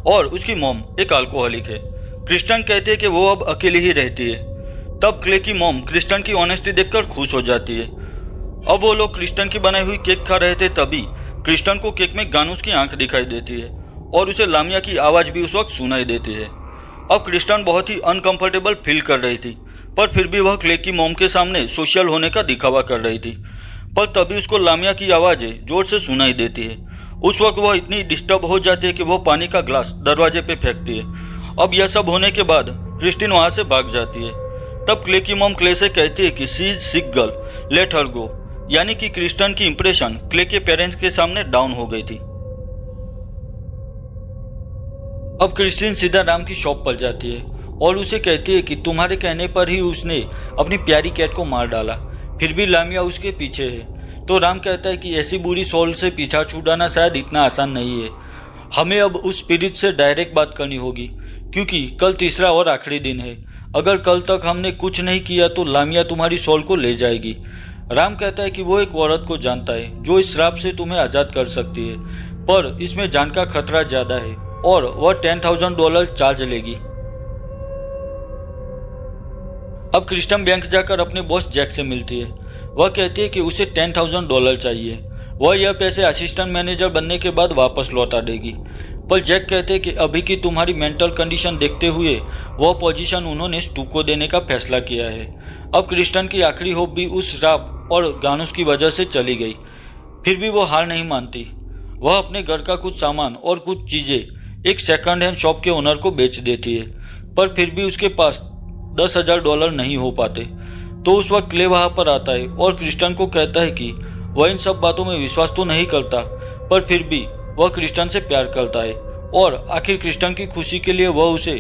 और उसकी मॉम एक अल्कोहलिक है। क्रिस्टन कहते हैं कि वो अब अकेली ही रहती है। तब क्ले की मॉम क्रिस्टन की ऑनेस्टी देखकर खुश हो जाती है। अब वो लोग क्रिस्टन की बनाई हुई केक खा रहे थे, तभी क्रिस्टन को केक में गानुस की आंख दिखाई देती है और उसे लामिया की आवाज भी उस वक्त सुनाई देती है। अब क्रिस्टन बहुत ही अनकंफर्टेबल फील कर रही थी, पर फिर भी वह क्ले की मॉम के सामने सोशल होने का दिखावा कर रही थी। पर तभी उसको लामिया की आवाजें जोर से सुनाई देती है। उस वक्त वह इतनी डिस्टर्ब हो जाती है कि वह पानी का ग्लास दरवाजे पे फेंकती है। अब यह सब होने के बाद क्रिस्टिन वहां से भाग जाती है। तब क्ले की मॉम क्ले से कहती है कि she is sick girl, let her go, यानी कि क्रिस्टन की इंप्रेशन क्ले के पेरेंट्स के सामने डाउन हो गई थी। अब क्रिस्टिन सीधा राम की शॉप पर जाती है और उसे कहती है कि तुम्हारे कहने पर ही उसने अपनी प्यारी कैट को मार डाला, फिर भी लामिया उसके पीछे है। तो राम कहता है कि ऐसी बुरी सोल से पीछा छुड़ाना शायद इतना आसान नहीं है। हमें अब उस स्पिरिट से डायरेक्ट बात करनी होगी, क्योंकि कल तीसरा और आखिरी दिन है। अगर कल तक हमने कुछ नहीं किया तो लामिया तुम्हारी सोल को ले जाएगी। राम कहता है कि वो एक औरत को जानता है जो इस श्राप से तुम्हें आजाद कर सकती है, पर इसमें जान का खतरा ज्यादा है और वह $10,000 चार्ज लेगी। अब क्रिस्टन बैंक जाकर अपने बॉस जैक से मिलती है। वह कहती है कि उसे $10,000 चाहिए। वह यह पैसे असिस्टेंट मैनेजर बनने के बाद वापस लौटा देगी। पर जैक कहते हैं कि अभी की तुम्हारी मेंटल कंडीशन देखते हुए वह पोजीशन उन्होंने स्टू को देने का फैसला किया है। अब क्रिस्टन की आखिरी होप भी उस श्राप और गानुस की वजह से चली गई। फिर भी वो हार नहीं मानती। वह अपने घर का कुछ सामान और कुछ चीजें एक सेकंड हैंड शॉप के ओनर को बेच देती है, पर फिर भी उसके पास $10,000 नहीं हो पाते। तो उस वक्त क्ले वहां पर आता है और क्रिस्टन को कहता है कि वह इन सब बातों में विश्वास तो नहीं करता, पर फिर भी वह क्रिस्टन से प्यार करता है और आखिर क्रिस्टन की खुशी के लिए वह उसे